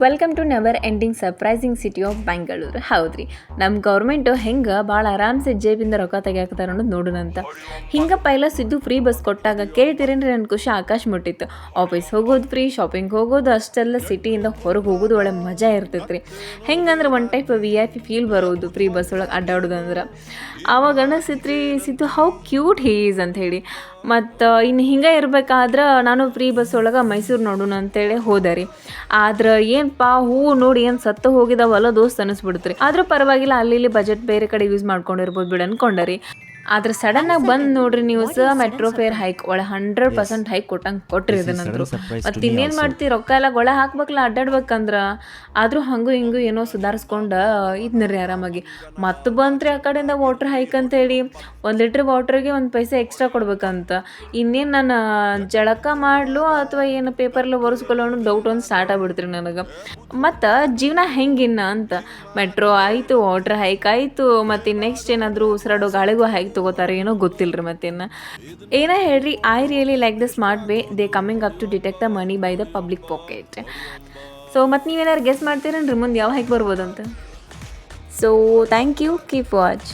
Welcome to never ending surprising city of Bengaluru. ಹೌದ್ರಿ, ನಮ್ಮ government ಹೆಂಗೆ ಭಾಳ ಆರಾಮ್ಸೆ ಜೇಬಿಂದ ರೊಕ್ಕ ತೆಗಿಯಾಕತ್ತಾರ ಅನ್ನೋದು ನೋಡೋಣಂತ. ಹಿಂಗೆ ಪೈಲ ಸಿದ್ದು ಫ್ರೀ ಬಸ್ ಕೊಟ್ಟಾಗ ಕೇಳ್ತೀರೇನ್ರಿ, ನನ್ನ ಖುಷಿ ಆಕಾಶ ಮುಟ್ಟಿತ್ತು. ಆಫೀಸ್ ಹೋಗೋದು ಫ್ರೀ, ಶಾಪಿಂಗ್ ಹೋಗೋದು ಅಷ್ಟೆಲ್ಲ, ಸಿಟಿಯಿಂದ ಹೊರಗೆ ಹೋಗೋದು ಒಳ್ಳೆ ಮಜಾ ಇರ್ತೈತೆ ರೀ. ಹೆಂಗಂದ್ರೆ ಒನ್ ಟೈಪ್ VIP ಫೀಲ್ ಬರೋದು ಫ್ರೀ ಬಸ್ ಒಳಗೆ ಅಡ್ಡಾಡೋದು ಅಂದ್ರೆ. ಆವಾಗ ಅನಿಸಿತ್ತು ರೀ, Siddu how cute he is ಅಂತ ಹೇಳಿ. ಮತ್ತು ಇನ್ನು ಹಿಂಗೆ ಇರ್ಬೇಕಾದ್ರೆ ನಾನು ಫ್ರೀ ಬಸ್ ಒಳಗೆ ಮೈಸೂರು ನೋಡೋಣ ಅಂತೇಳಿ ಹೋದೆ ರೀ. ಆದ್ರೆ ಏನಪ್ಪ, ಹೂವು ನೋಡಿ ಏನು ಸತ್ತು ಹೋಗಿದಾವಲ್ಲ ದೋಸ್ತ್ ಅನಿಸ್ಬಿಡ್ತ್ರಿ. ಆದರೂ ಪರವಾಗಿಲ್ಲ, ಅಲ್ಲಿ ಇಲ್ಲಿ ಬಜೆಟ್ ಬೇರೆ ಕಡೆ ಯೂಸ್ ಮಾಡ್ಕೊಂಡಿರ್ಬೋದು ಬಿಡು ಅನ್ಕೊಂಡೆ ರೀ. ಆದ್ರೆ ಸಡನ್ನಾಗಿ ಬಂದು ನೋಡ್ರಿ ನ್ಯೂಸ್, ಮೆಟ್ರೋ ಫೇರ್ ಹೈಕ್ ಒಳ್ಳೆ 100% ಹೈಕ್ ಕೊಟ್ರಿ ಇದನ್ನಂದ್ರು. ಮತ್ತು ಇನ್ನೇನು ಮಾಡ್ತೀವಿ, ರೊಕ್ಕ ಎಲ್ಲ ಗೊಳೆ ಹಾಕ್ಬೇಕಲ್ಲ ಅಡ್ಡಾಡ್ಬೇಕಂದ್ರೆ. ಆದರೂ ಹಂಗೂ ಹಿಂಗೂ ಏನೋ ಸುಧಾರಿಸ್ಕೊಂಡು ಇದ್ನರಿ ಆರಾಮಾಗಿ. ಮತ್ತು ಬಂತ್ರಿ ಆ ಕಡೆಯಿಂದ ವಾಟ್ರ್ ಹೈಕ್ ಅಂತೇಳಿ 1 ಲೀಟ್ರ್ ವಾಟ್ರಿಗೆ 1 ಪೈಸೆ ಎಕ್ಸ್ಟ್ರಾ ಕೊಡ್ಬೇಕಂತ. ಇನ್ನೇನು ನಾನು ಜಳಕ ಮಾಡ್ಲು ಅಥವಾ ಏನು ಪೇಪರ್ಲು ಒರೆಸ್ಕೊಳ್ಳೋ ಅನ್ನೋ ಡೌಟ್ ಒಂದು ಸ್ಟಾರ್ಟ್ ಆಗ್ಬಿಡ್ತ್ರಿ ನನಗೆ. ಮತ್ತು ಜೀವನ ಹೆಂಗಿನ್ನ ಅಂತ. ಮೆಟ್ರೋ ಆಯಿತು, ವಾಟ್ರ್ ಹೈಕ್ ಆಯಿತು, ಮತ್ತು ನೆಕ್ಸ್ಟ್ ಏನಾದರೂ ಉಸಿರಾಡೋ ಗಾಳಿಗೂ ಹೈಕ್ ತಗೋತಾರೆ ಏನೋ ಗೊತ್ತಿಲ್ಲ ರೀ. ಮತ್ತೇನು ಏನೋ ಹೇಳ್ರಿ, I really like the smart way they coming up to detect the money by the public pocket. So ಮತ್ತು ನೀವೇನಾದ್ರು ಗೆಸ್ ಮಾಡ್ತೀರೇನ್ರಿ ಮುಂದೆ ಯಾವ ಹೈಕ್ ಬರ್ಬೋದಂತ? So thank you, keep watch.